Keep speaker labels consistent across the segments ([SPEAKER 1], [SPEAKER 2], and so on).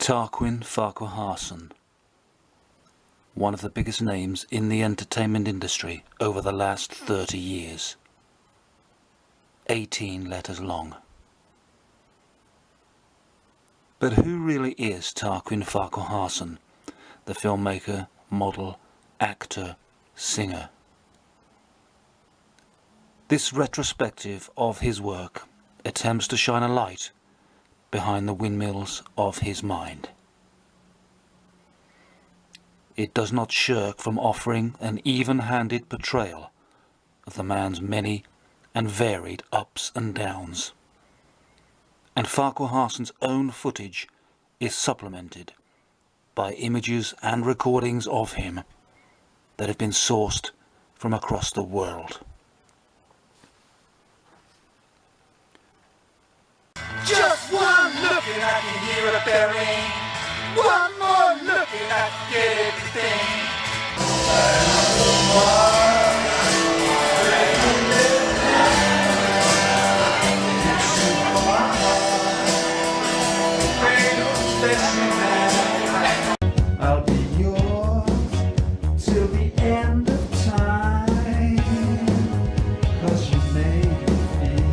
[SPEAKER 1] Tarquin Farquharson, one of the biggest names in the entertainment industry over the last 30 years. 18 letters long. But who really is Tarquin Farquharson, the filmmaker, model, actor, singer? This retrospective of his work attempts to shine a light behind the windmills of his mind. It does not shirk from offering an even-handed portrayal of the man's many and varied ups and downs. And Farquharson's own footage is supplemented by images and recordings of him that have been sourced from across the world.
[SPEAKER 2] Just one look and I can hear a bearing. One more look and I can get everything. I'll be yours till the end of time, 'cause you made me feel.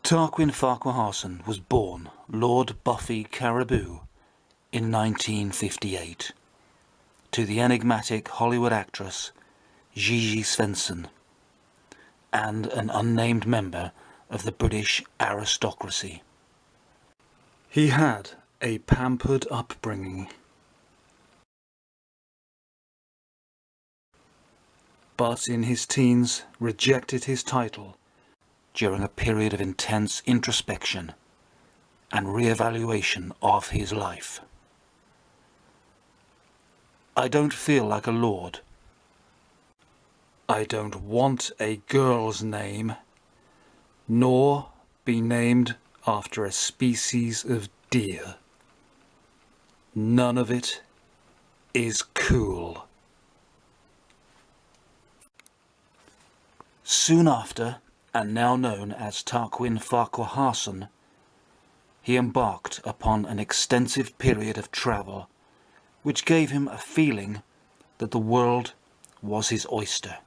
[SPEAKER 1] Tarquin Farquharson was born Lord Buffy Caribou in 1958 to the enigmatic Hollywood actress Gigi Svensson and an unnamed member of the British aristocracy. He had a pampered upbringing, but in his teens rejected his title during a period of intense introspection and re-evaluation of his life. I don't feel like a lord. I don't want a girl's name, nor be named after a species of deer. None of it is cool. Soon after, and now known as Tarquin Farquharson, he embarked upon an extensive period of travel which gave him a feeling that the world was his oyster,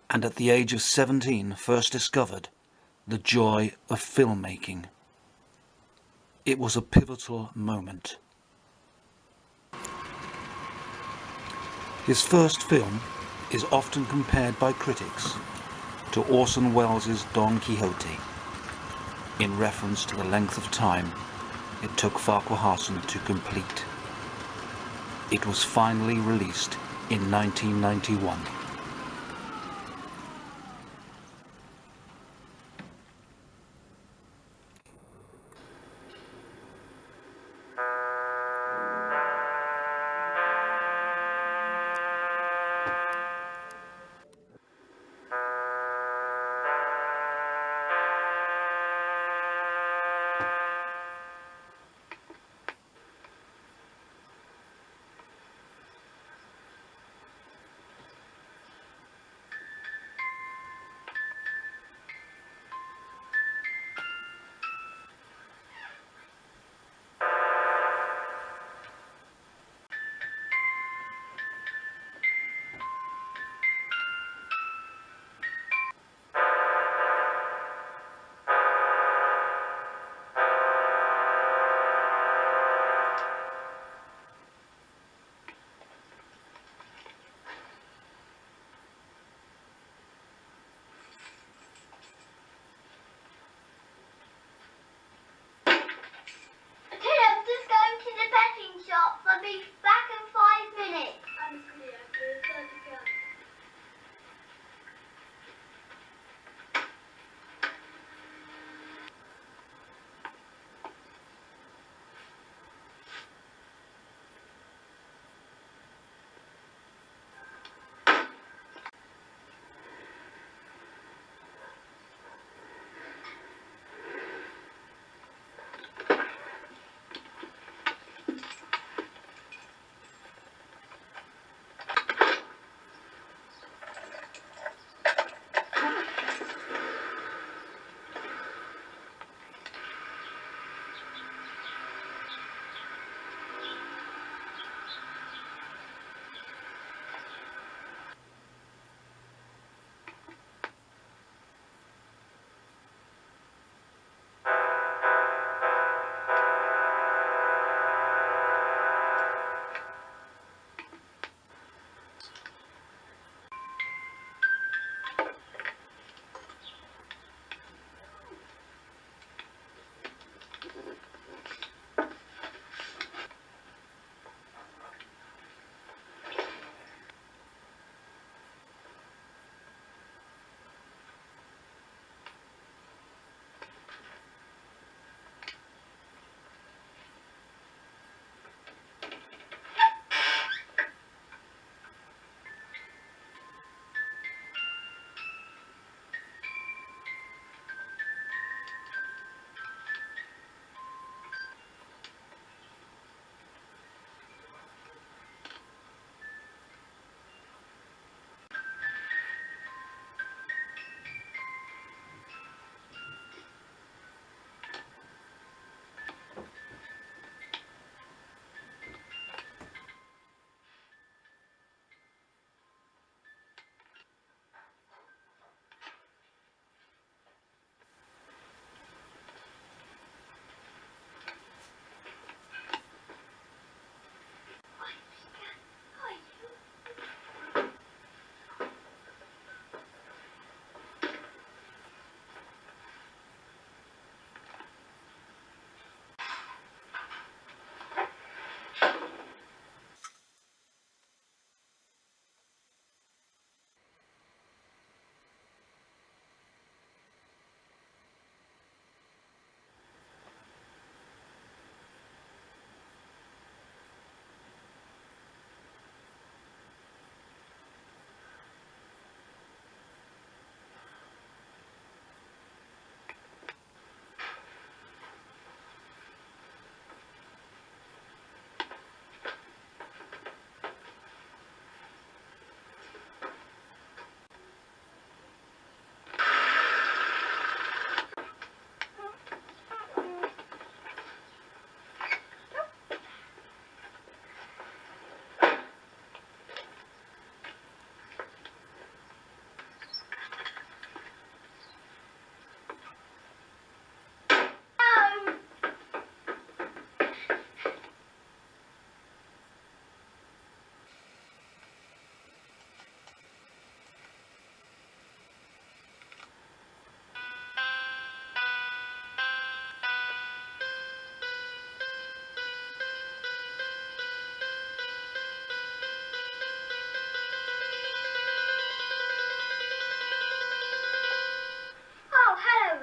[SPEAKER 1] and at the age of 17 first discovered the joy of filmmaking. It was a pivotal moment. His first film is often compared by critics to Orson Welles' Don Quixote, in reference to the length of time it took Farquharson to complete. It was finally released in 1991.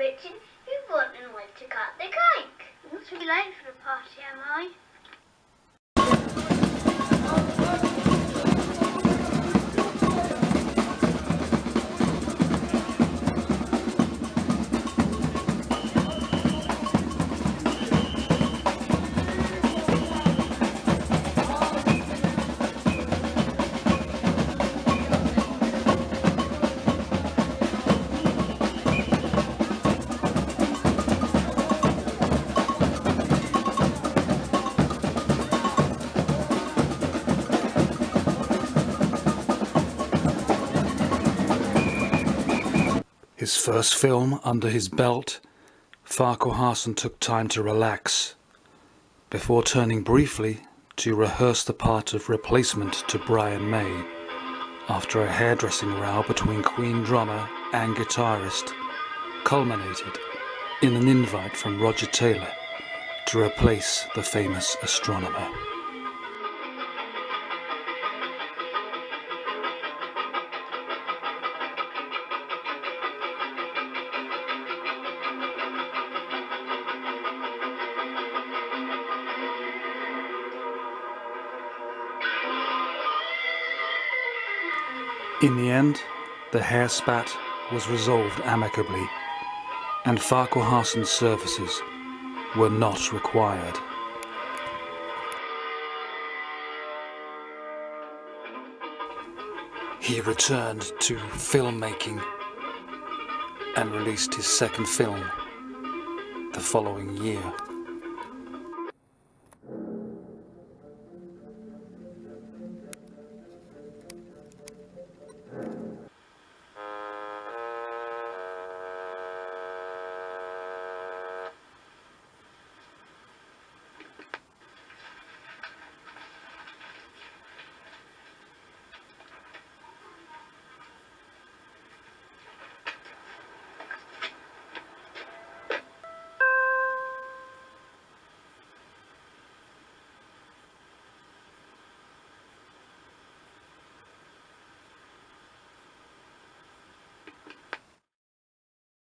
[SPEAKER 3] Richard. You wouldn't want to cut the cake. Not too late for the party, am I?
[SPEAKER 1] His first film under his belt, Farquharson took time to relax, before turning briefly to rehearse the part of replacement to Brian May, after a hairdressing row between Queen drummer and guitarist culminated in an invite from Roger Taylor to replace the famous astronomer. In the end, the hair spat was resolved amicably, and Farquharson's services were not required. He returned to filmmaking and released his second film the following year.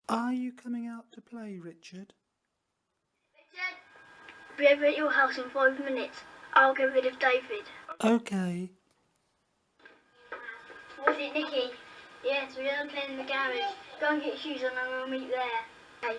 [SPEAKER 1] Are you coming out to play, Richard?
[SPEAKER 3] Richard, be over at your house in 5 minutes. I'll get rid of David.
[SPEAKER 1] Okay.
[SPEAKER 3] Was it Nicky? Yes, we're going to play in the garage. Go and get shoes on and we'll meet there. Okay.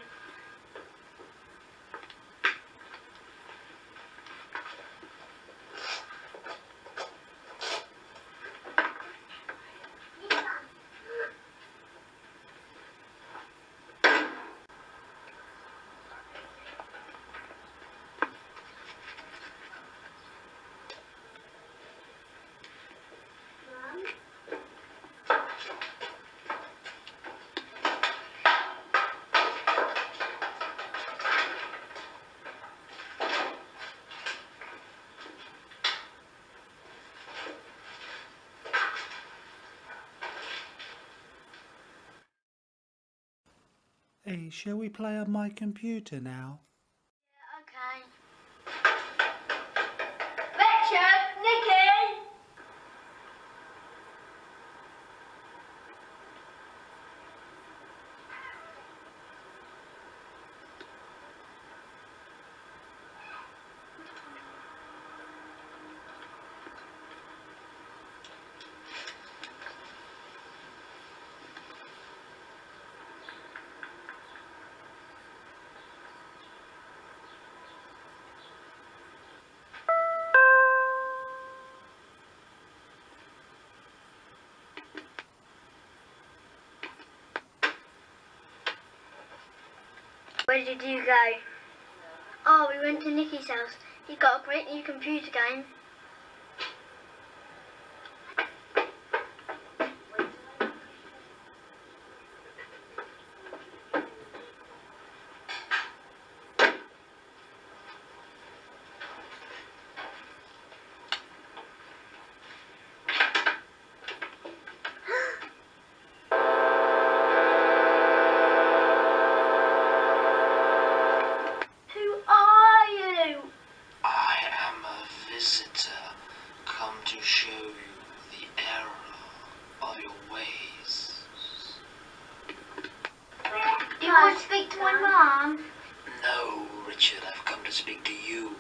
[SPEAKER 1] Hey, shall we play on my computer now?
[SPEAKER 3] Yeah, okay. Richard! Nicky! Where did you go? Oh, we went to Nicky's house. He got a great new computer game.
[SPEAKER 2] I am a visitor.
[SPEAKER 3] want to speak to my mum?
[SPEAKER 1] No, Richard, I've come to speak to you.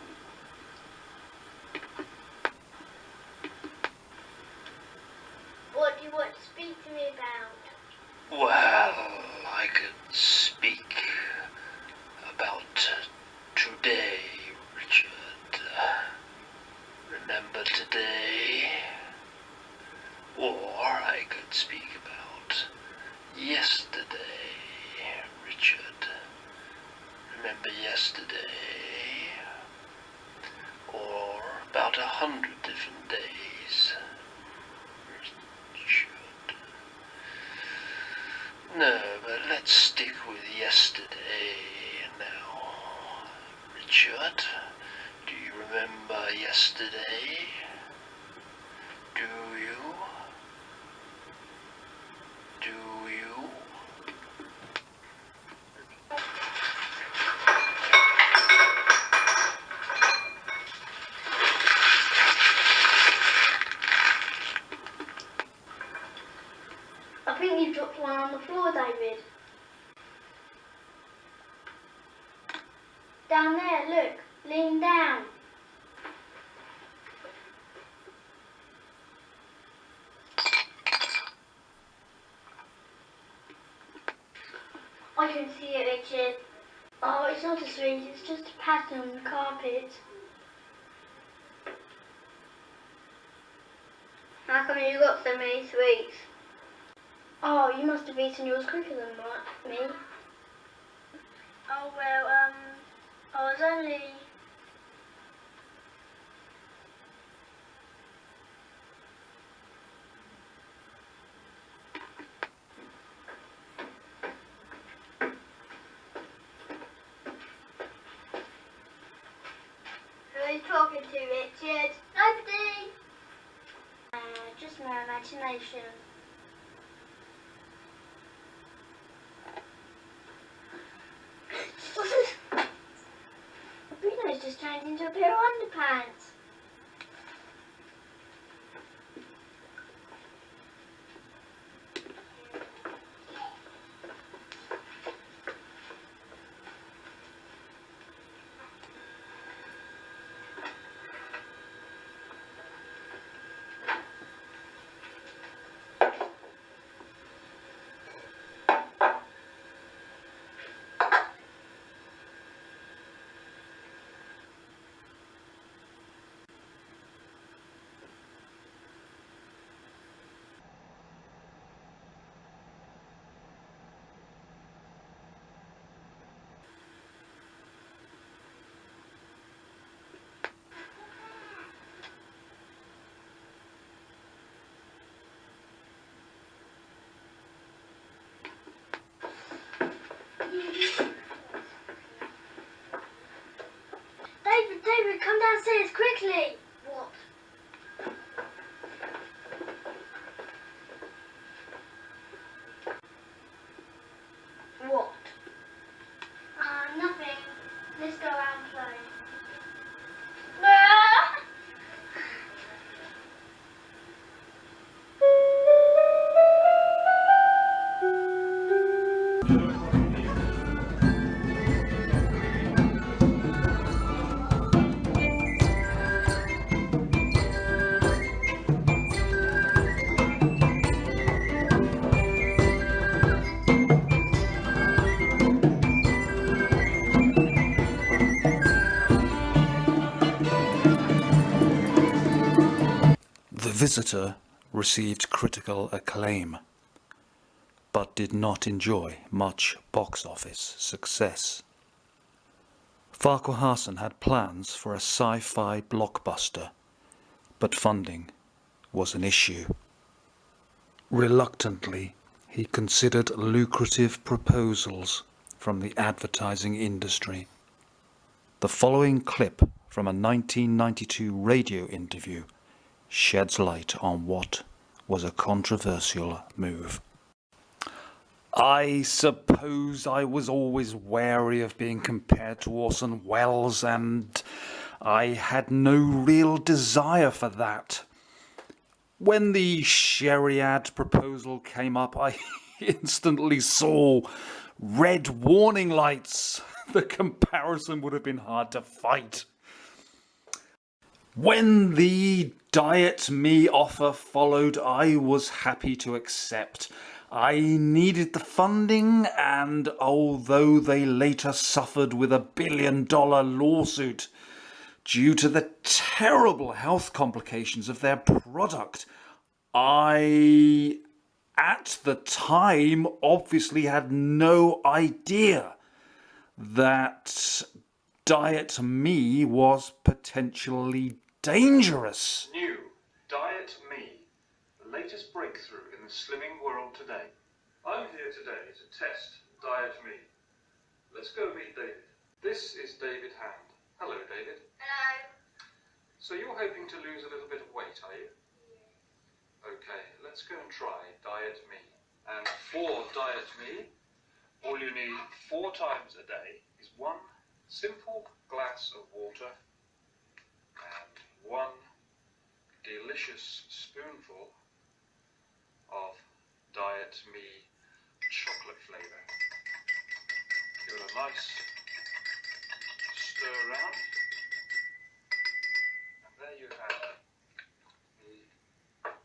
[SPEAKER 3] What do you want to speak to me about?
[SPEAKER 1] Well, I could speak about today, Richard. Remember today? Or I could speak about yesterday, Richard. Remember yesterday? Or about 100 different days, Richard. No, but let's stick with yesterday now. Richard, do you remember yesterday? Do you? Do you?
[SPEAKER 3] I think you dropped one on the floor, David. Down there, look. Lean down. I can see it, Richard. Oh, it's not a sweet, it's just a pattern on the carpet. How come you got so many sweets? Oh, you must have eaten yours quicker than me. Oh, well, I was only... Who are you talking to, Richard? Nobody! Just my imagination. Bruno's just turned into a pair of underpants. David, come downstairs quickly! What? What? Nothing. Let's go out and play.
[SPEAKER 1] The visitor received critical acclaim, but did not enjoy much box office success. Farquharson had plans for a sci-fi blockbuster, but funding was an issue. Reluctantly, he considered lucrative proposals from the advertising industry. The following clip from a 1992 radio interview sheds light on what was a controversial move. I suppose I was always wary of being compared to Orson Welles, and I had no real desire for that. When the Sheriad proposal came up, I instantly saw red warning lights. The comparison would have been hard to fight. When the Diet Me offer followed, I was happy to accept. I needed the funding, and although they later suffered with $1 billion lawsuit due to the terrible health complications of their product, I, at the time, obviously had no idea that Diet Me was potentially dangerous.
[SPEAKER 4] New Diet Me, the latest breakthrough in the slimming world today. I'm here today to test Diet Me. Let's go meet David. This is David Hand. Hello, David.
[SPEAKER 3] Hello.
[SPEAKER 4] So you're hoping to lose a little bit of weight, are you? Okay, let's go and try Diet Me. And for Diet Me, all you need 4 times a day is 1 simple glass of water and 1 delicious spoonful of Diet Me chocolate flavour. Give it a nice stir around, and there you have the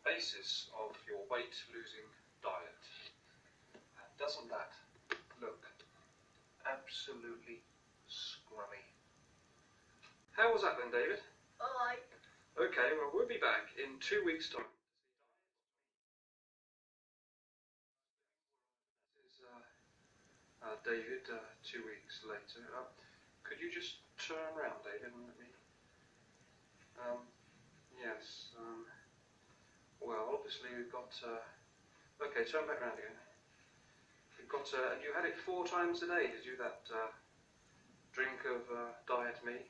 [SPEAKER 4] basis of your weight losing diet. And doesn't that look absolutely scrummy? How was that then, David?
[SPEAKER 3] Alright.
[SPEAKER 4] Okay, well, we'll be back in 2 weeks' time. This is David, 2 weeks later. Could you just turn around, David, and let me... yes, well, obviously we've got... okay, turn back around again. We've got... and you had it 4 times a day, did you, that drink of Diet Me?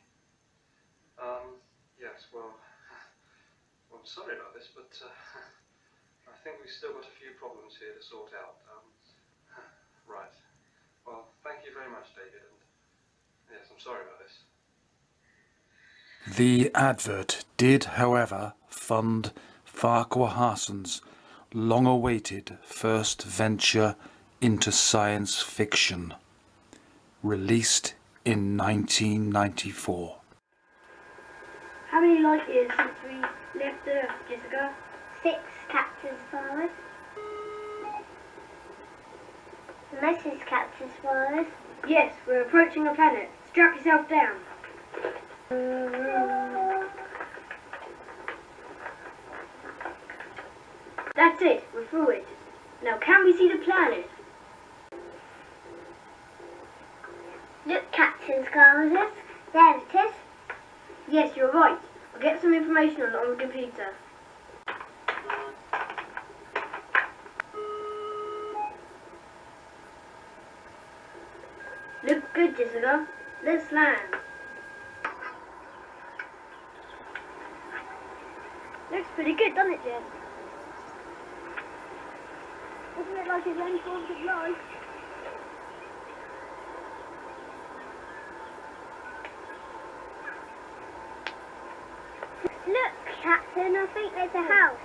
[SPEAKER 4] Yes, well, I'm sorry about this, but I think we've still got a few problems here to sort out. Right. Well, thank you very much, David, and yes, I'm sorry about this.
[SPEAKER 1] The advert did, however, fund Farquharson's long-awaited first venture into science fiction, released in 1994.
[SPEAKER 3] How many light years since we left Earth, Jessica? 6, Captain Suarez. Mrs. Captain Suarez? Yes, we're approaching a planet. Strap yourself down. That's it, we're through it. Now can we see the planet? Look, Captain Suarez. There it is. Yes, you're right. I'll get some information on the computer. Look good, Jessica. Let's land. Looks pretty good, doesn't it, Jess? Doesn't it like it's any form of life? Look, Captain, I think there's a house.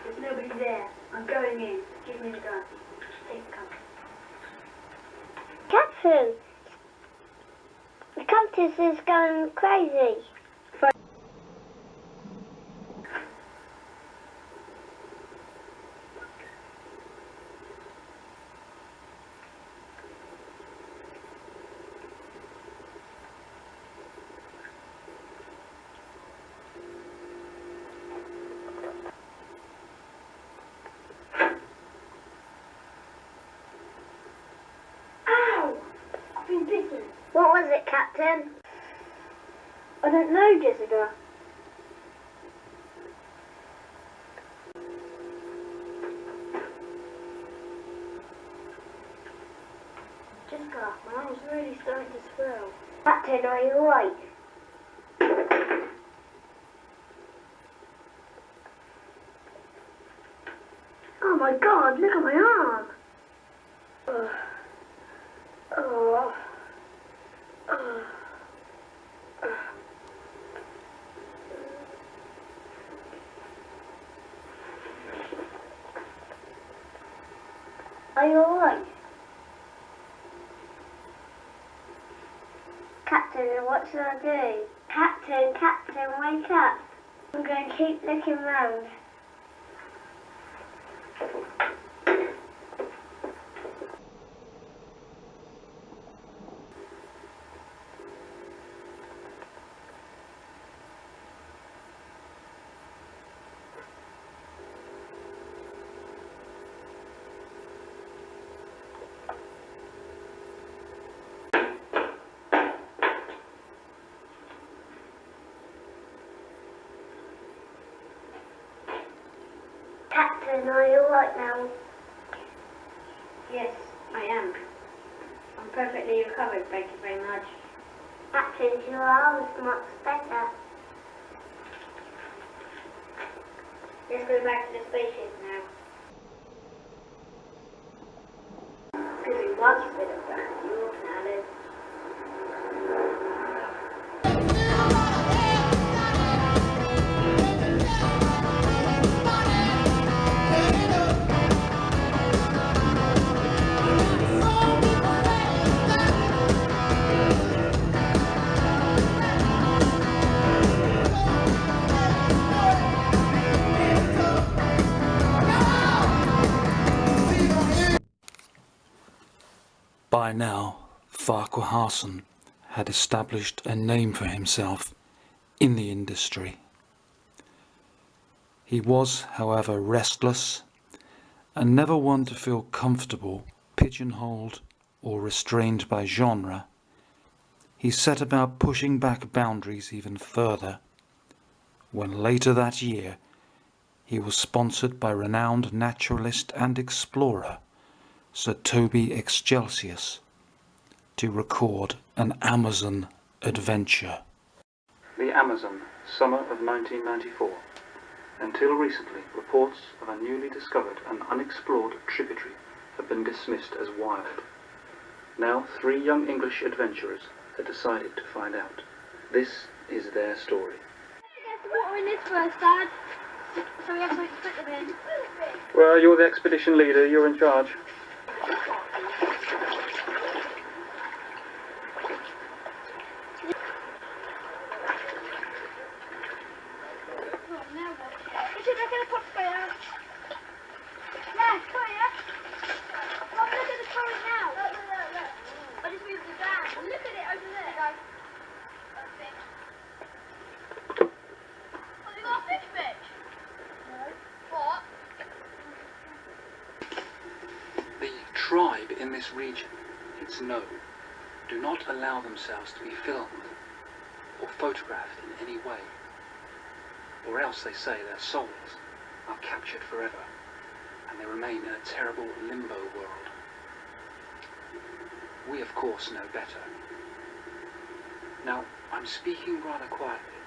[SPEAKER 3] There's nobody there. I'm going in. Give me the gun. Take the gun. Captain! The compass is going crazy. What was it, Captain? I don't know, Jessica. Jessica, my arm's really starting to swell. Captain, are you alright? Oh my god, look at my arm! Oh. Oh. Oh. Are you alright? Captain, what should I do? Captain, wake up. I'm going to keep looking round. Captain, are you alright now? Yes, I am. I'm perfectly recovered, thank you very much. Captain, your arm is much better. Let's go back to the spaceship now. It's going to be much better back to your planet.
[SPEAKER 1] By now, Farquharson had established a name for himself in the industry. He was, however, restless and never one to feel comfortable, pigeonholed or restrained by genre. He set about pushing back boundaries even further when later that year he was sponsored by renowned naturalist and explorer Sir Toby Excelsius to record an Amazon adventure.
[SPEAKER 5] The Amazon, summer of 1994. Until recently, reports of a newly discovered and unexplored tributary have been dismissed as wild. Now 3 young English adventurers had decided to find out. This is their story.
[SPEAKER 3] Get the water in this first, Dad. So we have something to put them in.
[SPEAKER 5] Well, you're the expedition leader, you're in charge. The tribe in this region, it's known, do not allow themselves to be filmed or photographed in any way, or else they say their souls are captured forever and they remain in a terrible limbo world. We of course know better. Now, I'm speaking rather quietly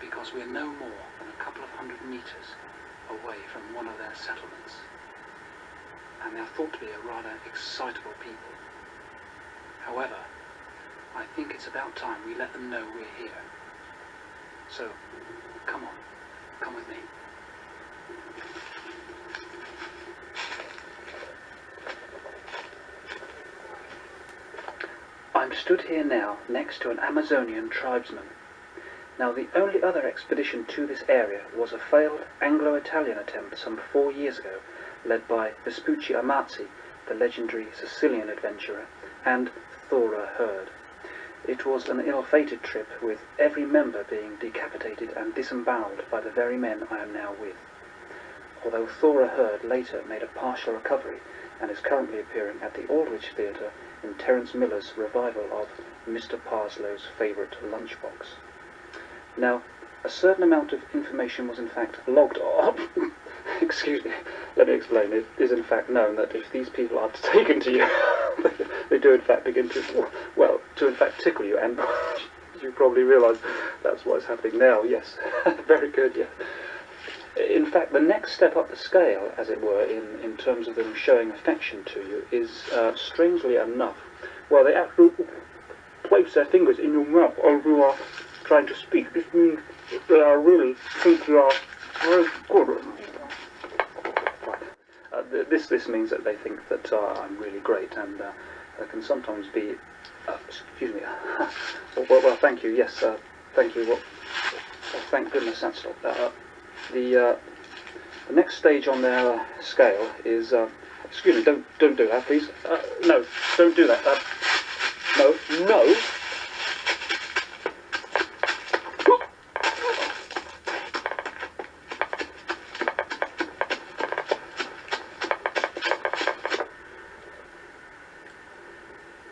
[SPEAKER 5] because we're no more than a couple of 100 meters away from one of their settlements, and they're thought to be a rather excitable people. However, I think it's about time we let them know we're here. So, come on, come with me. I'm stood here now next to an Amazonian tribesman. Now, the only other expedition to this area was a failed Anglo-Italian attempt some 4 years ago, led by Vespucci Amazzi, the legendary Sicilian adventurer, and Thora Hurd. It was an ill-fated trip, with every member being decapitated and disemboweled by the very men I am now with. Although Thora Hurd later made a partial recovery and is currently appearing at the Aldwych Theatre in Terence Miller's revival of Mr. Parslow's favourite lunchbox. Now, a certain amount of information was in fact logged on. Excuse me, let me explain. It is in fact known that if these people are taken to you, they do in fact begin to, well, to in fact tickle you, and you probably realise that's what's happening now. Yes, very good. Yeah. In fact, the next step up the scale, as it were, in terms of them showing affection to you, is strangely enough, well, they actually place their fingers in your mouth as you are trying to speak. This means that they are really think you are very good. This means that they think that I'm really great, and there can sometimes be. Excuse me. well, thank you. Yes, thank you. Well, thank goodness that's not. The next stage on their scale is. Excuse me. Don't do that, please. No, don't do that. No.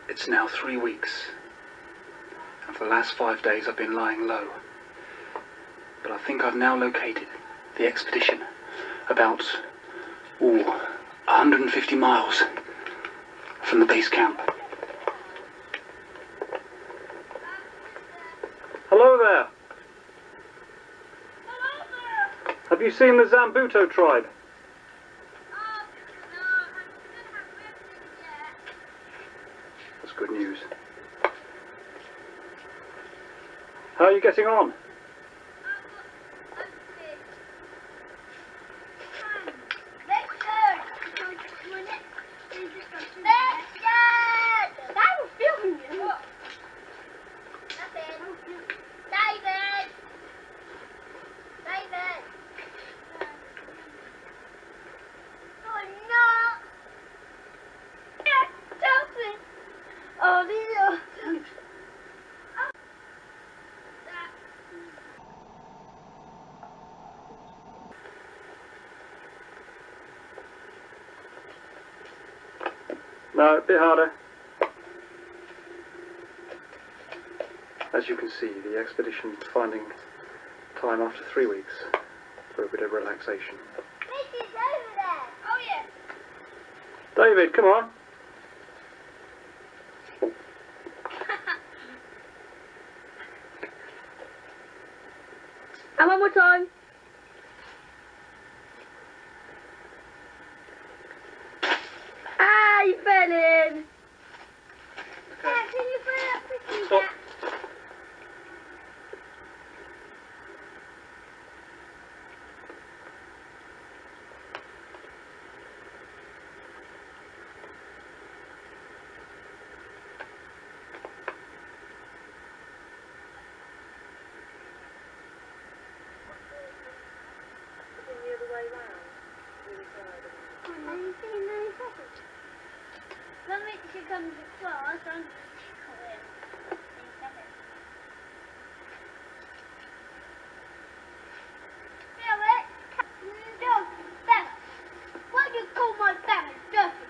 [SPEAKER 5] It's now 3 weeks, and for the last 5 days I've been lying low. But I think I've now located the expedition about 150 miles from the base camp. Hello there! Have you seen the Zambuto tribe? That's good news. How are you getting on? No, a bit harder. As you can see, the expedition finding time after 3 weeks for a bit of relaxation.
[SPEAKER 3] This is over there. Oh, yeah.
[SPEAKER 5] David, come on.
[SPEAKER 3] And one more time. Ah, you fell in. Can you bring up the
[SPEAKER 5] Stop.
[SPEAKER 3] When Richard comes across, I'm going to tickle him. What do you call my family? Dirty.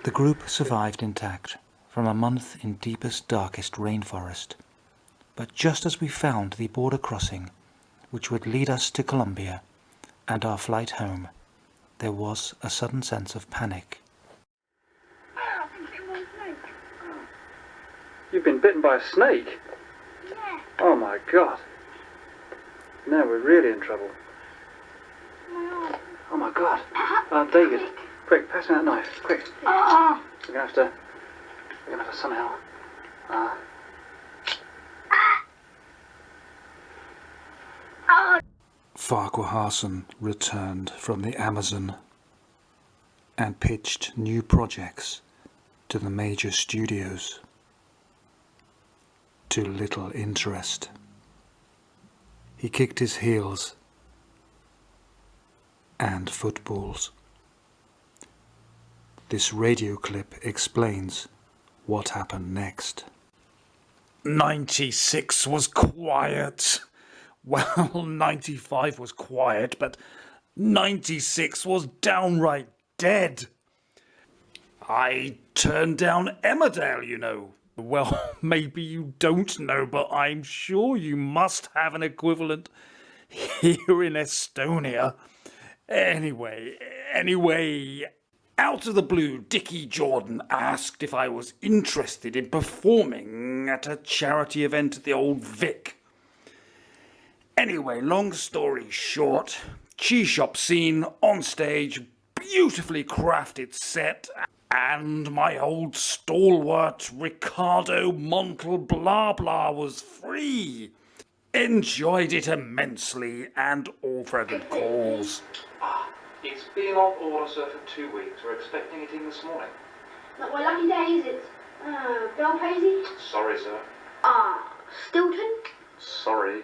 [SPEAKER 1] The group survived intact from a month in deepest, darkest rainforest. But just as we found the border crossing, which would lead us to Colombia and our flight home, there was a sudden sense of panic.
[SPEAKER 5] You've been bitten by a snake?
[SPEAKER 3] Yeah.
[SPEAKER 5] Oh my God. Now we're really in trouble. Oh my God. David, quick, pass me that knife, quick. We're gonna have to somehow.
[SPEAKER 1] Farquharson returned from the Amazon and pitched new projects to the major studios. To little interest. He kicked his heels and footballs. This radio clip explains what happened next. 96 was quiet. Well, 95 was quiet, but 96 was downright dead. I turned down Emmerdale, you know. Well, maybe you don't know, but I'm sure you must have an equivalent here in Estonia. Anyway, out of the blue, Dickie Jordan asked if I was interested in performing at a charity event at the Old Vic. Anyway, long story short, cheese shop scene, on stage, beautifully crafted set, and my old stalwart Ricardo Montal blah blah was free. Enjoyed it immensely, and all for a good cause.
[SPEAKER 4] It's been on order, sir, for 2 weeks. We're expecting it in this morning.
[SPEAKER 3] Not my lucky day, is it? Belpazy?
[SPEAKER 4] Sorry, sir.
[SPEAKER 3] Stilton?
[SPEAKER 4] Sorry.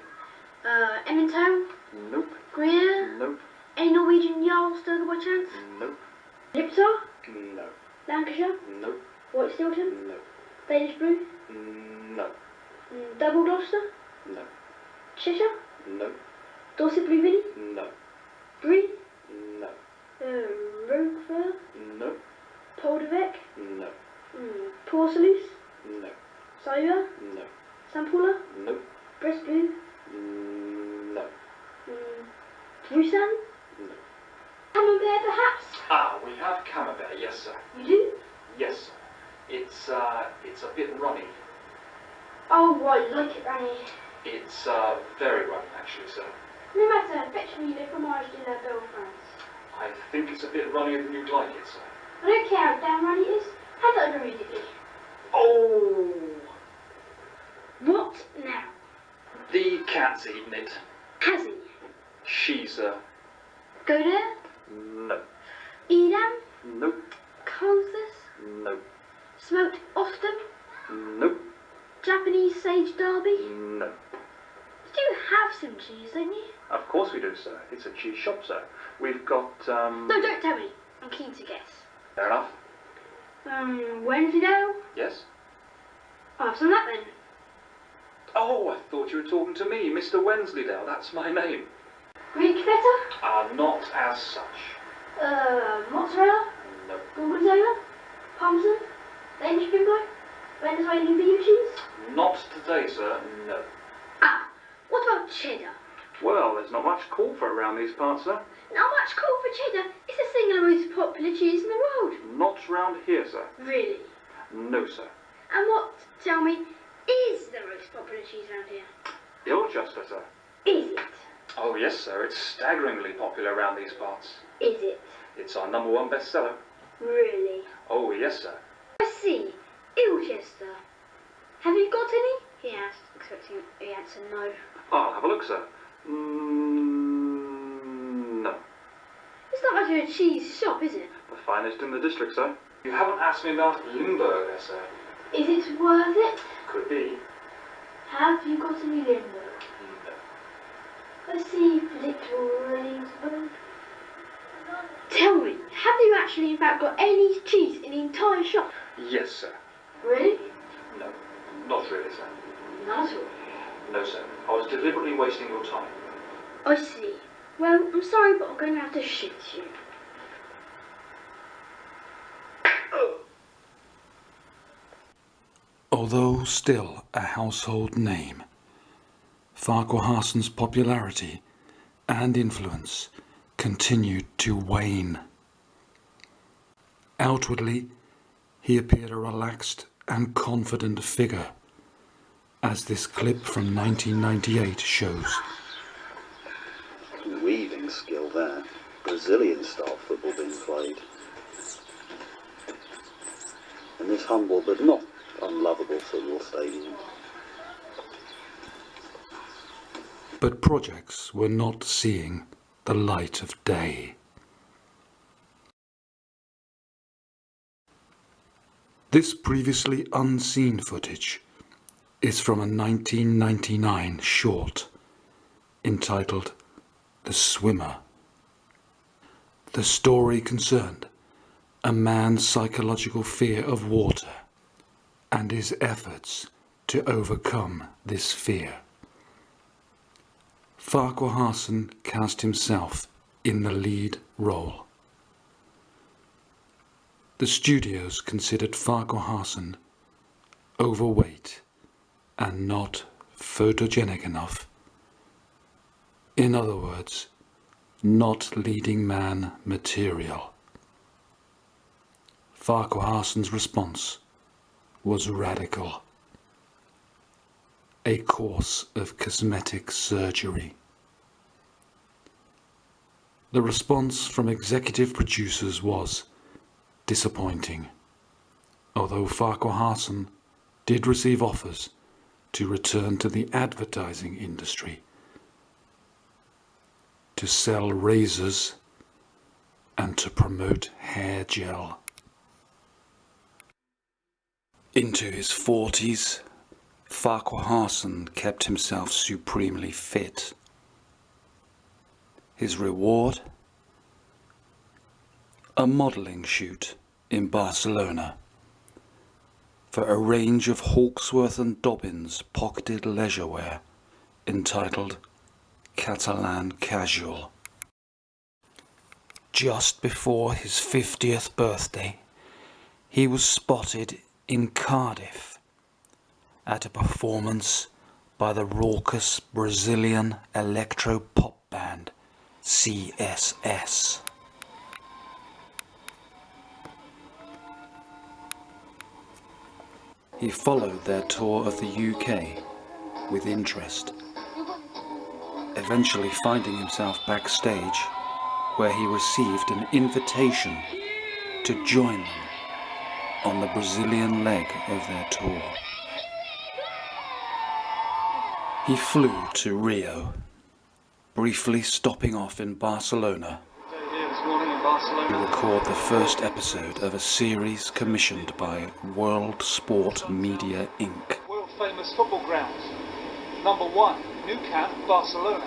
[SPEAKER 3] Emmentown?
[SPEAKER 4] Nope.
[SPEAKER 3] Greer?
[SPEAKER 4] Nope.
[SPEAKER 3] Any Norwegian Jarl stirred by chance?
[SPEAKER 4] Nope.
[SPEAKER 3] Lipsar?
[SPEAKER 4] No.
[SPEAKER 3] Lancashire?
[SPEAKER 4] Nope.
[SPEAKER 3] White Stilton?
[SPEAKER 4] No.
[SPEAKER 3] Danish Blue?
[SPEAKER 4] No.
[SPEAKER 3] Double Gloucester?
[SPEAKER 4] No.
[SPEAKER 3] Cheshire?
[SPEAKER 4] No.
[SPEAKER 3] Dorset Blue Vinny?
[SPEAKER 4] No.
[SPEAKER 3] Brie?
[SPEAKER 4] No.
[SPEAKER 3] Roquefort?
[SPEAKER 4] No.
[SPEAKER 3] Poldevec?
[SPEAKER 4] No.
[SPEAKER 3] Porcelain?
[SPEAKER 4] No.
[SPEAKER 3] Saura?
[SPEAKER 4] No.
[SPEAKER 3] Sampula?
[SPEAKER 4] Nope.
[SPEAKER 3] Breast Blue?
[SPEAKER 4] No.
[SPEAKER 3] Brusan?
[SPEAKER 4] No.
[SPEAKER 3] Camembert perhaps?
[SPEAKER 4] We have camembert, yes, sir.
[SPEAKER 3] You do?
[SPEAKER 4] Yes, sir. It's a bit runny.
[SPEAKER 3] Oh, I like it, Ranny.
[SPEAKER 4] It's very runny, actually, sir.
[SPEAKER 3] No matter, fetch me le fromage de la belle France.
[SPEAKER 4] I think it's a bit runnier than you'd like it, sir.
[SPEAKER 3] I don't care how damn runny it is. Have that over immediately.
[SPEAKER 4] Oh!
[SPEAKER 3] What now?
[SPEAKER 4] The cat's eaten it.
[SPEAKER 3] Has he?
[SPEAKER 4] She, sir.
[SPEAKER 3] Go there?
[SPEAKER 4] No.
[SPEAKER 3] Edam?
[SPEAKER 4] Nope.
[SPEAKER 3] Colthus?
[SPEAKER 4] Nope.
[SPEAKER 3] Smoked Austin?
[SPEAKER 4] Nope.
[SPEAKER 3] Japanese sage derby?
[SPEAKER 4] No.
[SPEAKER 3] Did you have some cheese, don't you?
[SPEAKER 4] Of course we do, sir. It's a cheese shop, sir. We've got,
[SPEAKER 3] No, don't tell me. I'm keen to guess.
[SPEAKER 4] Fair enough.
[SPEAKER 3] Wensleydale?
[SPEAKER 4] Yes?
[SPEAKER 3] I'll have some of that then.
[SPEAKER 4] Oh, I thought you were talking to me, Mr. Wensleydale. That's my name.
[SPEAKER 3] Greek feta?
[SPEAKER 4] Not as such.
[SPEAKER 3] Mozzarella?
[SPEAKER 4] No.
[SPEAKER 3] Gorgonzola? Parmesan? Danish bimbo? Venezuelan beef cheese?
[SPEAKER 4] Not today, sir. No.
[SPEAKER 3] What about cheddar?
[SPEAKER 4] Well, there's not much call for it around these parts, sir.
[SPEAKER 3] Not much call for cheddar. It's the single most popular cheese in the world.
[SPEAKER 4] Not round here, sir.
[SPEAKER 3] Really?
[SPEAKER 4] No, sir.
[SPEAKER 3] And what, tell me, is the most popular cheese around here?
[SPEAKER 4] Ilchester, sir.
[SPEAKER 3] Is it?
[SPEAKER 4] Oh, yes, sir. It's staggeringly popular around these parts.
[SPEAKER 3] Is it?
[SPEAKER 4] It's our #1 bestseller.
[SPEAKER 3] Really?
[SPEAKER 4] Oh, yes, sir.
[SPEAKER 3] I see. Ilchester. Have you got any? He asked, expecting the answer no.
[SPEAKER 4] I'll have a look, sir. No.
[SPEAKER 3] It's not much of a cheese shop, is it?
[SPEAKER 4] The finest in the district, sir. You haven't asked me about Limburger, sir.
[SPEAKER 3] Is it worth it?
[SPEAKER 4] Could be.
[SPEAKER 3] Have you got any Limburg?
[SPEAKER 4] No.
[SPEAKER 3] I see literally. Tell me, have you actually in fact got any cheese in the entire shop?
[SPEAKER 4] Yes, sir.
[SPEAKER 3] Really?
[SPEAKER 4] No. Not really, sir.
[SPEAKER 3] Not at all.
[SPEAKER 4] No, sir. I was deliberately wasting your time.
[SPEAKER 3] I see. Well, I'm sorry, but I'm going to have to shoot you.
[SPEAKER 1] Although still a household name, Farquharson's popularity and influence continued to wane. Outwardly, he appeared a relaxed and confident figure, as this clip from 1998 shows.
[SPEAKER 6] Weaving skill there. Brazilian style football being played. In this humble but not unlovable football stadium.
[SPEAKER 1] But projects were not seeing the light of day. This previously unseen footage is from a 1999 short entitled The Swimmer. The story concerned a man's psychological fear of water and his efforts to overcome this fear. Farquharson cast himself in the lead role. The studios considered Farquharson overweight and not photogenic enough. In other words, not leading man material. Farquharson's response was radical. A course of cosmetic surgery. The response from executive producers was disappointing, although Farquharson did receive offers to return to the advertising industry, to sell razors and to promote hair gel. Into his 40s, Farquharson kept himself supremely fit. His reward? A modelling shoot in Barcelona for a range of Hawksworth and Dobbins pocketed leisure wear entitled Catalan Casual. Just before his 50th birthday, he was spotted in Cardiff at a performance by the raucous Brazilian electro-pop band CSS. He followed their tour of the UK with interest, eventually finding himself backstage where he received an invitation to join them on the Brazilian leg of their tour. He flew to Rio, briefly stopping off in Barcelona to record the first episode of a series commissioned by World Sport Media Inc.
[SPEAKER 7] World famous football grounds. Number 1, Nou Camp, Barcelona.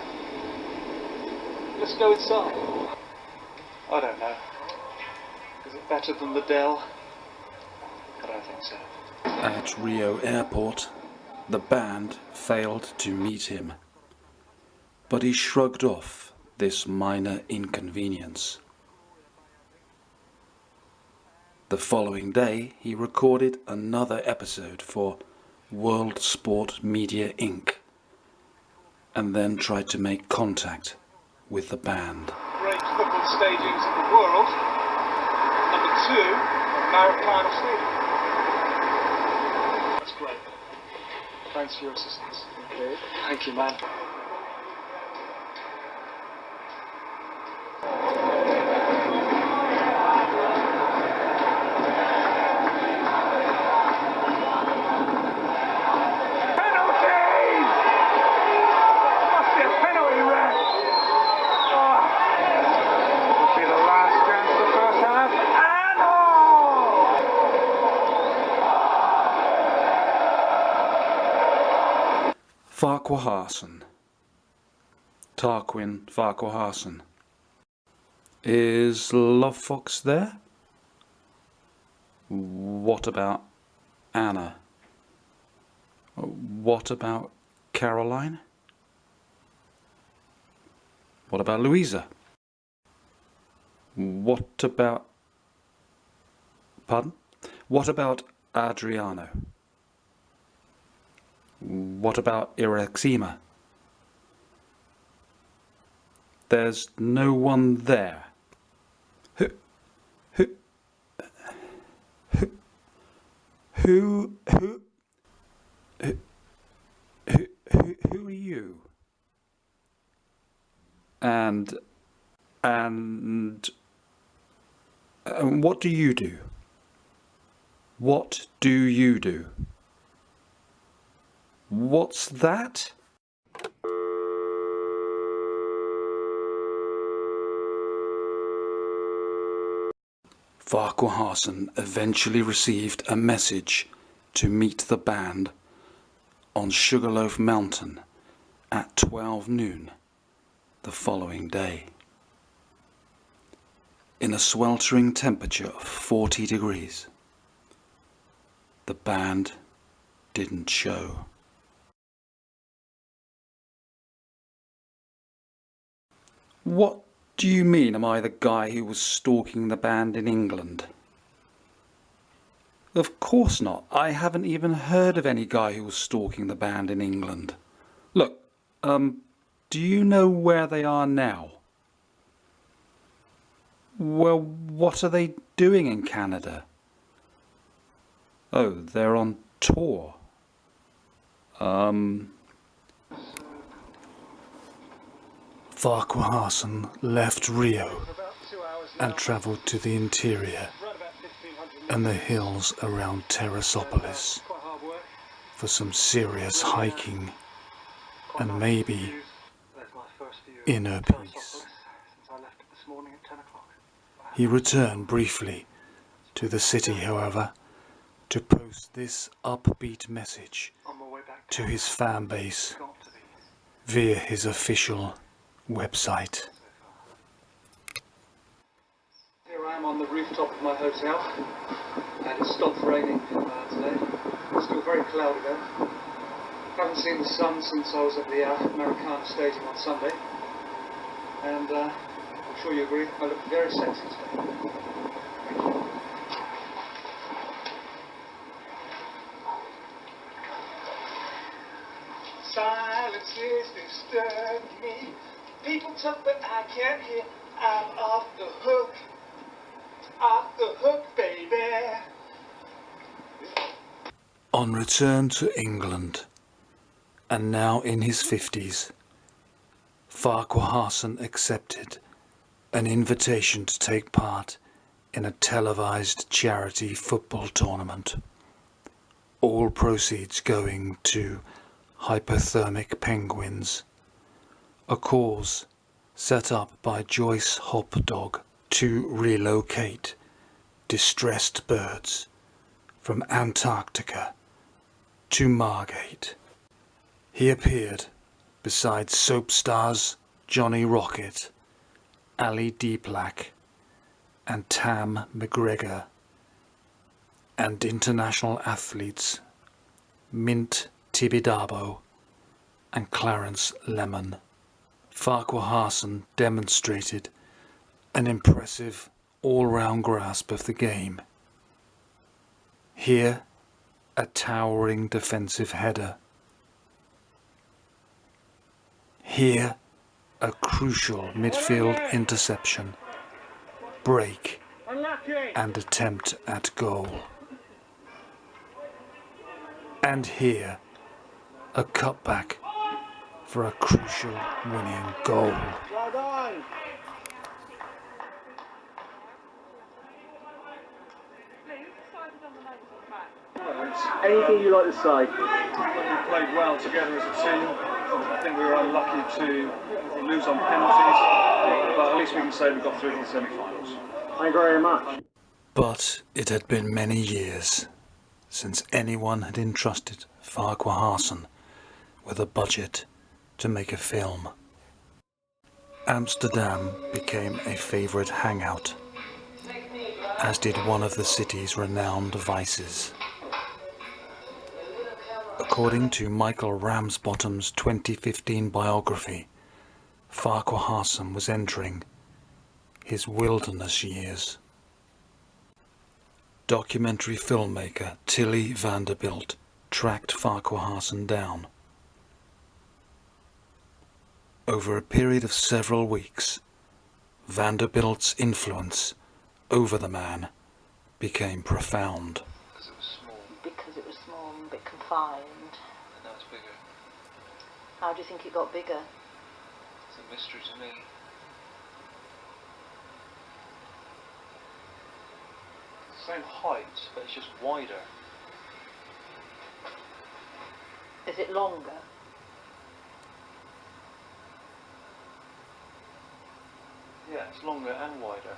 [SPEAKER 7] Let's go inside. I don't know. Is it better than the Dell? I don't think so.
[SPEAKER 1] At Rio Airport, the band failed to meet him, but he shrugged off this minor inconvenience. The following day, he recorded another episode for World Sport Media Inc. and then tried to make contact with the band.
[SPEAKER 7] Great football stadiums of the world. Number 2, Maracana Stadium. That's great. Thanks for your assistance. Okay. Thank you, man.
[SPEAKER 1] Farquharson. Tarquin Farquharson. Is Love Fox there? What about Anna? What about Caroline? What about Louisa? What about... Pardon? What about Adriano? What about Irexima? There's no one there. Who are you? And what do you do? What do you do? What's that? Farquharson eventually received a message to meet the band on Sugarloaf Mountain at 12 noon the following day. In a sweltering temperature of 40 degrees, the band didn't show. What do you mean, am I the guy who was stalking the band in England? Of course not. I haven't even heard of any guy who was stalking the band in England. Look, do you know where they are now? Well, what are they doing in Canada? Oh, they're on tour. Farquharson left Rio and travelled to the interior and the hills around Terrasopolis for some serious hiking and maybe inner peace. He returned briefly to the city, however, to post this upbeat message to his fan base via his official website.
[SPEAKER 7] Here I am on the rooftop of my hotel, and it's stopped raining today. It's still very cloudy though. Haven't seen the sun since I was at the Americana Stadium on Sunday, and I'm sure you agree, I look very sexy today. Silence is disturbing me. People talk but I can't hear. I'm off the hook. Off the hook, baby.
[SPEAKER 1] On return to England, and now in his 50s, Farquharson accepted an invitation to take part in a televised charity football tournament. All proceeds going to hypothermic penguins, a cause set up by Joyce Hopdog to relocate distressed birds from Antarctica to Margate. He appeared beside soap stars Johnny Rocket, Ali Deeplak and Tam McGregor, and international athletes Mint Tibidabo and Clarence Lemon. Farquharson demonstrated an impressive all-round grasp of the game. Here, a towering defensive header. Here, a crucial midfield interception, break, and attempt at goal. And here, a cutback for a crucial winning goal.
[SPEAKER 8] Anything you like to say?
[SPEAKER 7] We played well together as a team. I think we were unlucky to lose on penalties, but at least we can say we got through to the semi-finals.
[SPEAKER 8] Thank you very much.
[SPEAKER 1] But it had been many years since anyone had entrusted Farquharson with a budget to make a film. Amsterdam became a favourite hangout, as did one of the city's renowned vices. According to Michael Ramsbottom's 2015 biography, Farquharson was entering his wilderness years. Documentary filmmaker Tilly Vanderbilt tracked Farquharson down. Over a period of several weeks, Vanderbilt's influence over the man became profound.
[SPEAKER 9] Because it was small and a bit confined.
[SPEAKER 7] And now it's bigger.
[SPEAKER 9] How do you think it got bigger?
[SPEAKER 7] It's a mystery to me. Same height, but it's just wider.
[SPEAKER 9] Is it longer?
[SPEAKER 7] Yeah, it's longer and wider.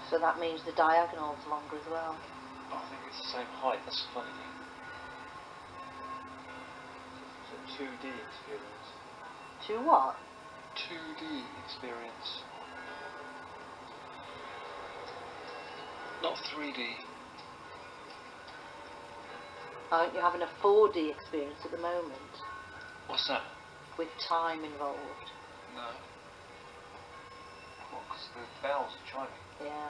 [SPEAKER 9] So that means the diagonal's longer as well.
[SPEAKER 7] I think it's the same height, that's funny. It's a 2D experience.
[SPEAKER 9] To what?
[SPEAKER 7] 2D experience. Not 3D.
[SPEAKER 9] Aren't you having a 4D experience at the moment?
[SPEAKER 7] What's that?
[SPEAKER 9] With time involved.
[SPEAKER 7] No. Well, 'cause the bells are chiming.
[SPEAKER 9] Yeah.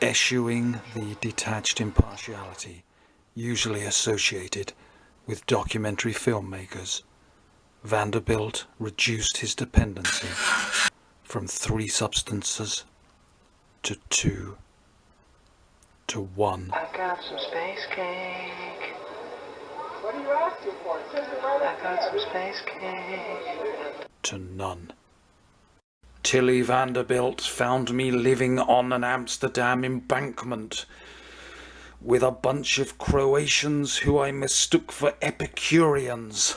[SPEAKER 1] Eschewing the detached impartiality usually associated with documentary filmmakers, Vanderbilt reduced his dependency from 3 substances to 2 to 1.
[SPEAKER 9] I've got some space cake.
[SPEAKER 2] What are you asking for? It says it right
[SPEAKER 9] I've got some space cake.
[SPEAKER 1] To none. Tilly Vanderbilt found me living on an Amsterdam embankment with a bunch of Croatians who I mistook for Epicureans.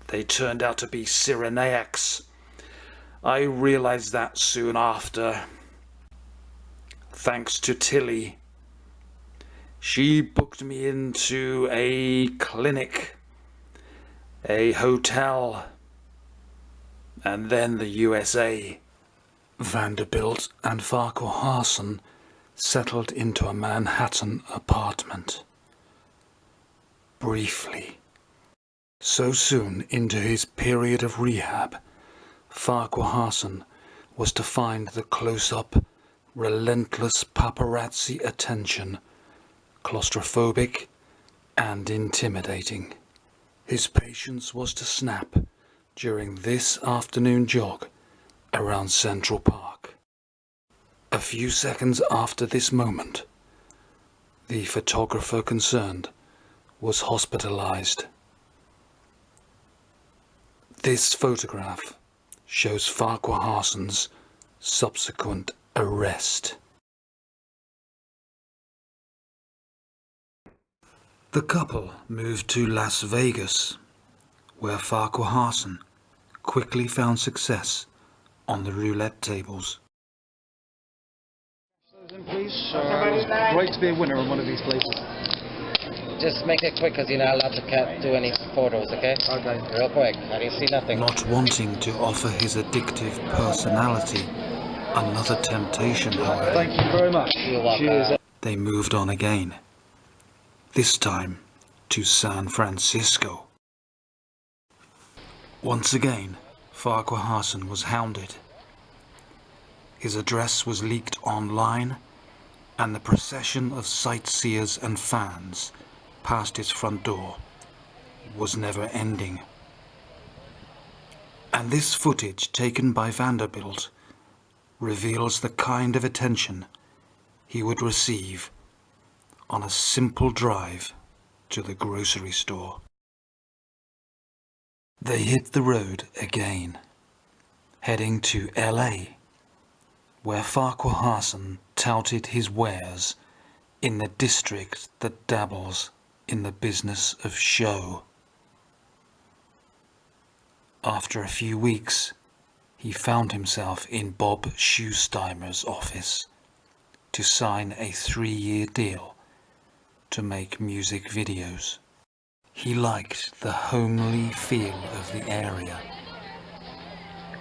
[SPEAKER 1] They turned out to be Cyrenaics. I realized that soon after. Thanks to Tilly. She booked me into a clinic, a hotel, and then the USA. Vanderbilt and Farquharson settled into a Manhattan apartment. Briefly. So soon into his period of rehab, Farquharson was to find the close-up, relentless paparazzi attention claustrophobic and intimidating. His patience was to snap during this afternoon jog around Central Park. A few seconds after this moment, the photographer concerned was hospitalized. This photograph shows Farquharson's subsequent arrest. The couple moved to Las Vegas, where Farquharson quickly found success on the roulette tables.
[SPEAKER 7] Please, great to be a winner in one of these places.
[SPEAKER 10] Just make it quick because you're not allowed to do any photos, okay?
[SPEAKER 7] Okay.
[SPEAKER 10] Real quick. I didn't see nothing.
[SPEAKER 1] Not wanting to offer his addictive personality another temptation, however,
[SPEAKER 7] Thank you very much.
[SPEAKER 10] You're welcome.
[SPEAKER 7] Cheers.
[SPEAKER 1] they moved on again. This time to San Francisco. Once again, Farquharson was hounded. His address was leaked online, and the procession of sightseers and fans past his front door was never ending. And this footage taken by Vanderbilt reveals the kind of attention he would receive on a simple drive to the grocery store. They hit the road again, heading to LA, where Farquharson touted his wares in the district that dabbles in the business of show. After a few weeks, he found himself in Bob Schusteimer's office to sign a 3-year deal to make music videos. He liked the homely feel of the area.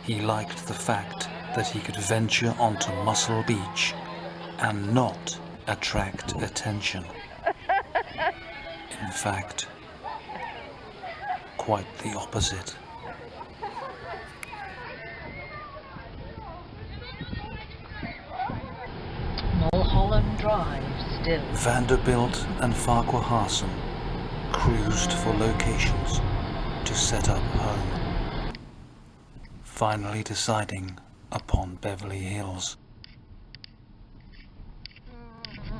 [SPEAKER 1] He liked the fact that he could venture onto Muscle Beach and not attract attention. In fact, quite the opposite.
[SPEAKER 9] Mulholland Drive still.
[SPEAKER 1] Vanderbilt and Farquharson cruised for locations to set up home, finally deciding upon Beverly Hills.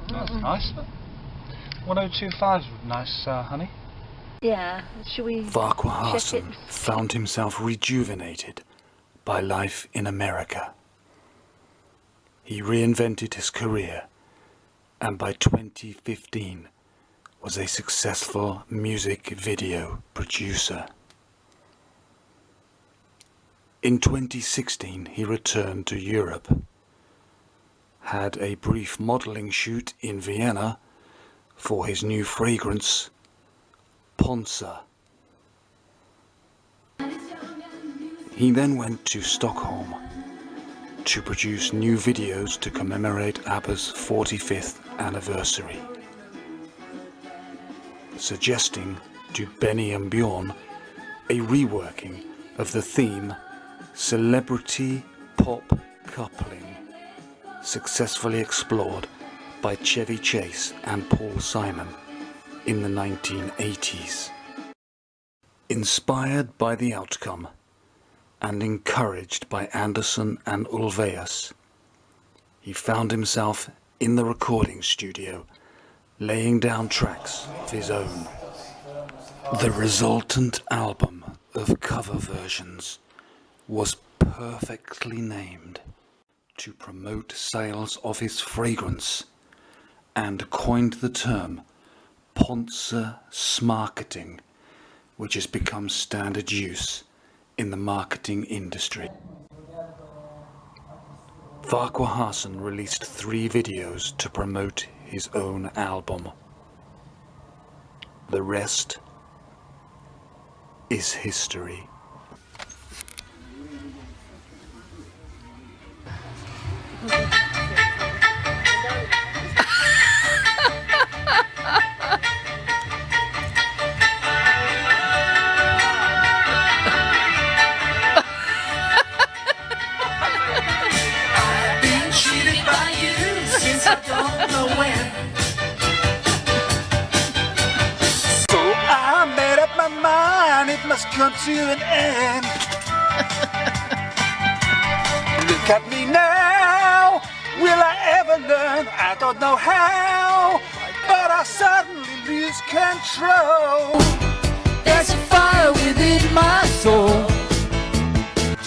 [SPEAKER 7] That's nice. 1025's nice, honey.
[SPEAKER 9] Yeah, should we
[SPEAKER 1] Farquharson
[SPEAKER 9] check it?
[SPEAKER 1] found himself rejuvenated by life in America. He reinvented his career, and by 2015 was a successful music video producer. In 2016 he returned to Europe, had a brief modeling shoot in Vienna for his new fragrance, Ponza. He then went to Stockholm to produce new videos to commemorate ABBA's 45th anniversary, suggesting to Benny and Bjorn a reworking of the theme Celebrity Pop Coupling. successfully explored by Chevy Chase and Paul Simon in the 1980s. Inspired by the outcome and encouraged by Anderson and Ulvaeus, he found himself in the recording studio laying down tracks of his own. The resultant album of cover versions was perfectly named to promote sales of his fragrance and coined the term Ponce marketing, which has become standard use in the marketing industry. Farquharson released 3 videos to promote his own album. The rest is history.
[SPEAKER 2] Must come to an end. Look at me now. Will I ever learn? I don't know how, but I suddenly lose control. There's a fire within my soul.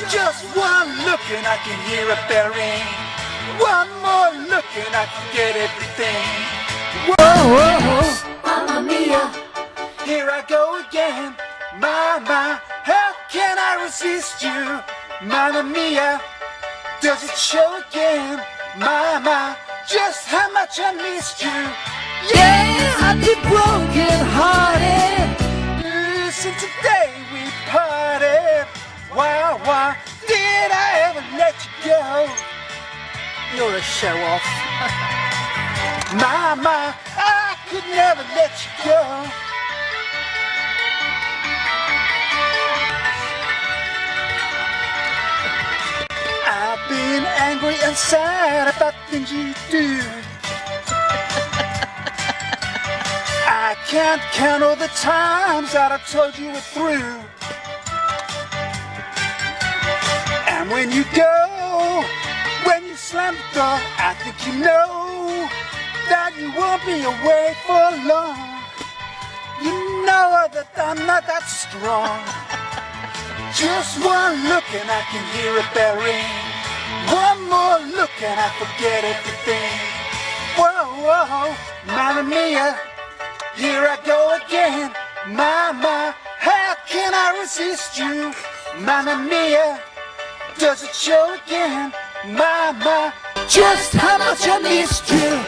[SPEAKER 2] Just one look and I can hear a bell ring. One more look and I can get everything. Whoa, whoa, whoa. Mamma mia, here I go again. Mama, how can I resist you? Mamma mia, does it show again? Mama, just how much I missed you. Yeah, I'd be broken hearted. Listen, today we party. Why did I ever let you go? You're a show off. Mama, I could never let you go. I've been angry and sad about things you do. I can't count all the times that I told you we're through. And when you go, when you slam the door, I think you know that you won't be away for long. You know that I'm not that strong. Just one look and I can hear a bell ring. One more look and I forget everything. Whoa, whoa, Mamma mia, here I go again. Mama, how can I resist you? Mamma mia, does it show again? Mama, just how much I missed you.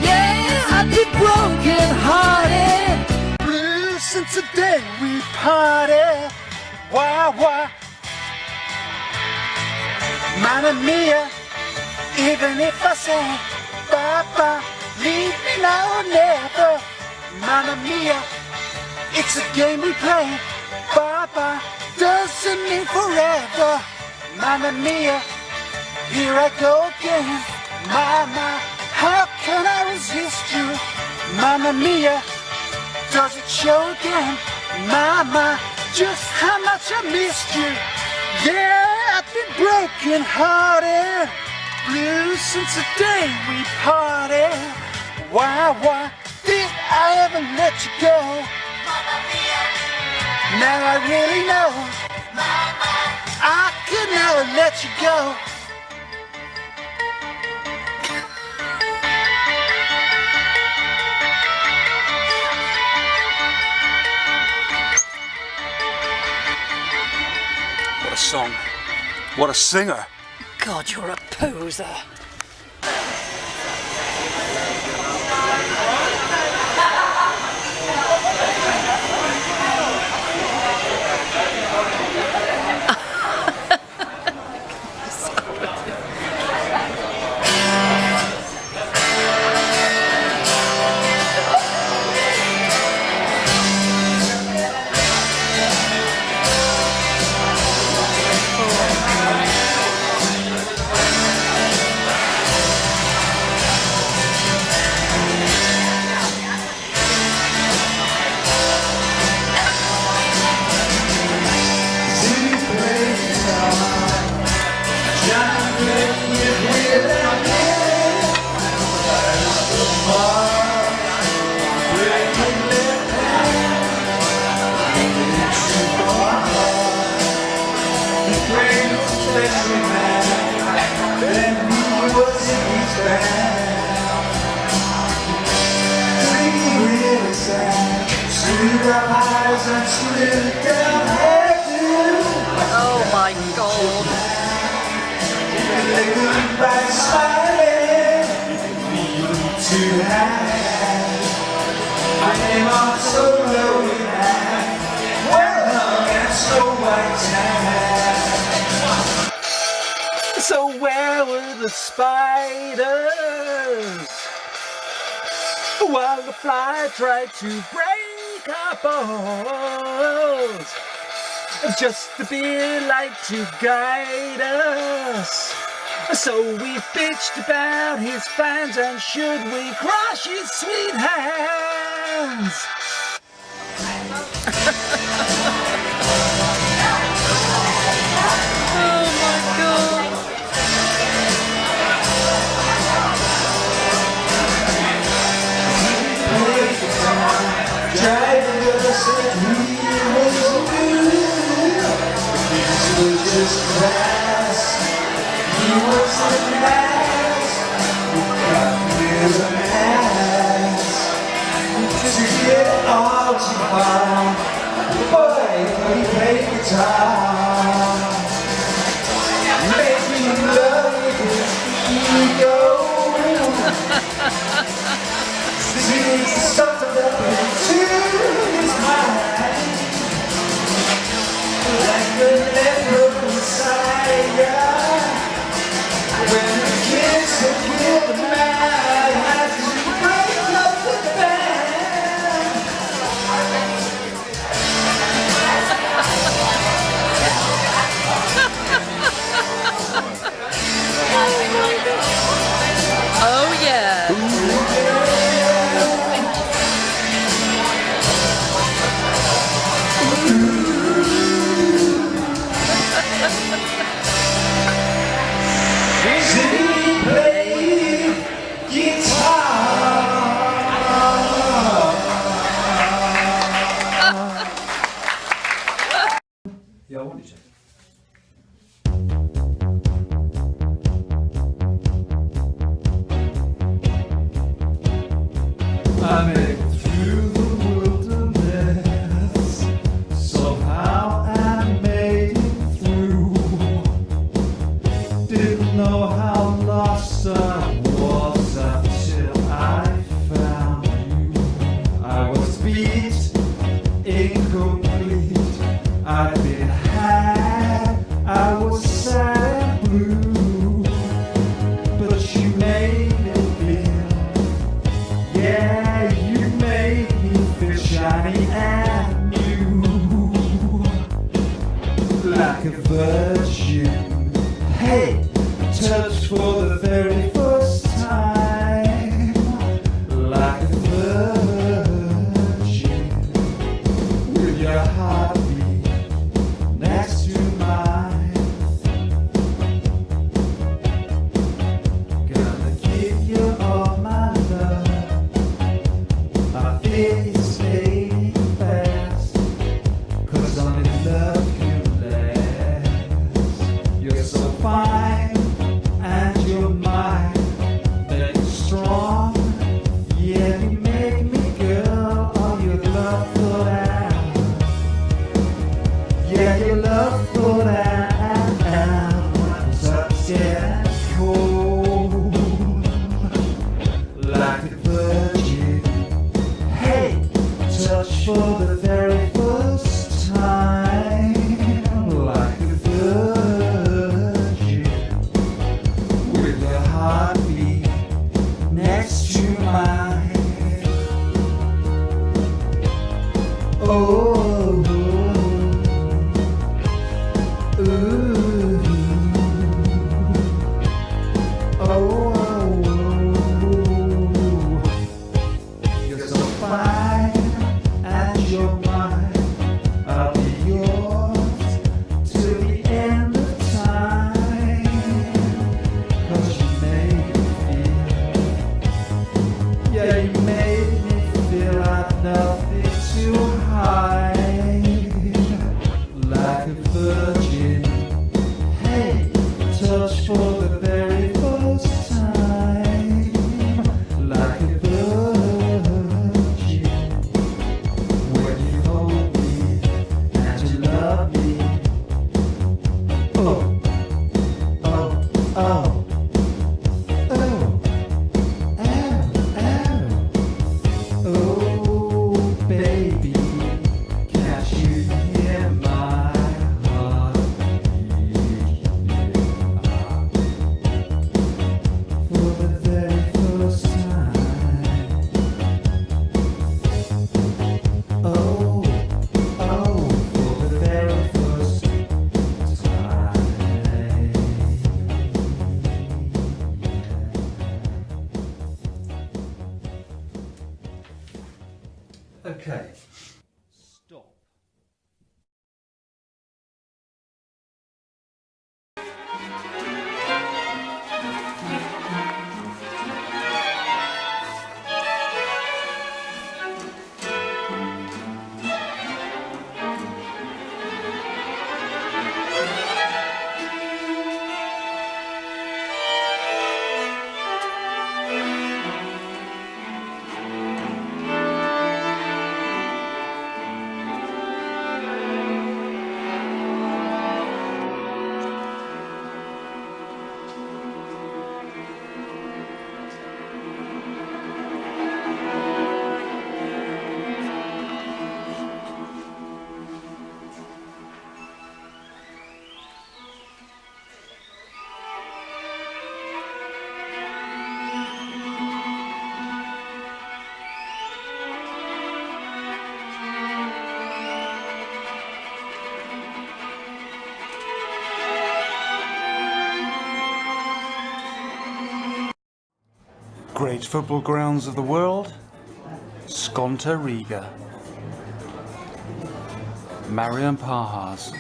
[SPEAKER 2] Yeah, I'd be broken hearted. Blues and today we party. Why? Mamma mia, even if I say bye-bye, leave me now or never. Mamma mia, it's a game we play. Bye-bye doesn't mean forever. Mamma mia, here I go again. Mama, how can I resist you? Mamma mia, does it show again? Mama, just how much I missed you. Yeah, I've been broken hearted. Blues since the day we party. Why did I ever let you go? Now I really know I could never let you go.
[SPEAKER 1] What a song. What a singer.
[SPEAKER 11] God, you're a poser.
[SPEAKER 2] everybody smiling, to hide. My name on so low tonight, well hung and Snow White time. So where were the spiders while the fly tried to break our bones? Just to be a light to guide us. So we bitched about his fans, and should we crush his sweet hands?
[SPEAKER 11] Oh my God.
[SPEAKER 2] Driving us and he was good. This was just grass. He was a mask. We got with a mask. To get all too far. Boy, we played guitar. Make me love with his ego. Singing something up into his mind, like the leper Messiah. When the kids have killed the man, had to break up the band.
[SPEAKER 11] Oh yeah.
[SPEAKER 2] He played guitar.
[SPEAKER 1] Yeah, I want you to.
[SPEAKER 2] I made it through the wilderness. Somehow I made it through. Didn't know how lost I was until I found you. I was beat, incomplete. I'd been had, I was sad and blue. But you made me feel, yeah, you made me feel shiny and new, like a virgin. Hey, touched for the very first time, like a virgin, with your heartbeat next to mine. Gonna give you all my love. I feel you staying fast, 'cause only love can last. You're so fine, and you're mine. Make you strong, yeah, you make me girl. All your love for that, yeah, your love for that. Touch and cold, like a virgin. Hey, touch for the very first time, like a virgin, with your heartbeat next to mine. Oh, ooh, oh, you're so fine, and you're mine. I'll be yours till the end of time. 'Cause you made me feel, yeah, you made me feel I've nothing to hide, like a virgin. Hey, touch for the very first time, like a virgin. When you hold me and you love me, oh, oh, oh.
[SPEAKER 1] Great football grounds of the world, Skonta Riga. Marian Pahars.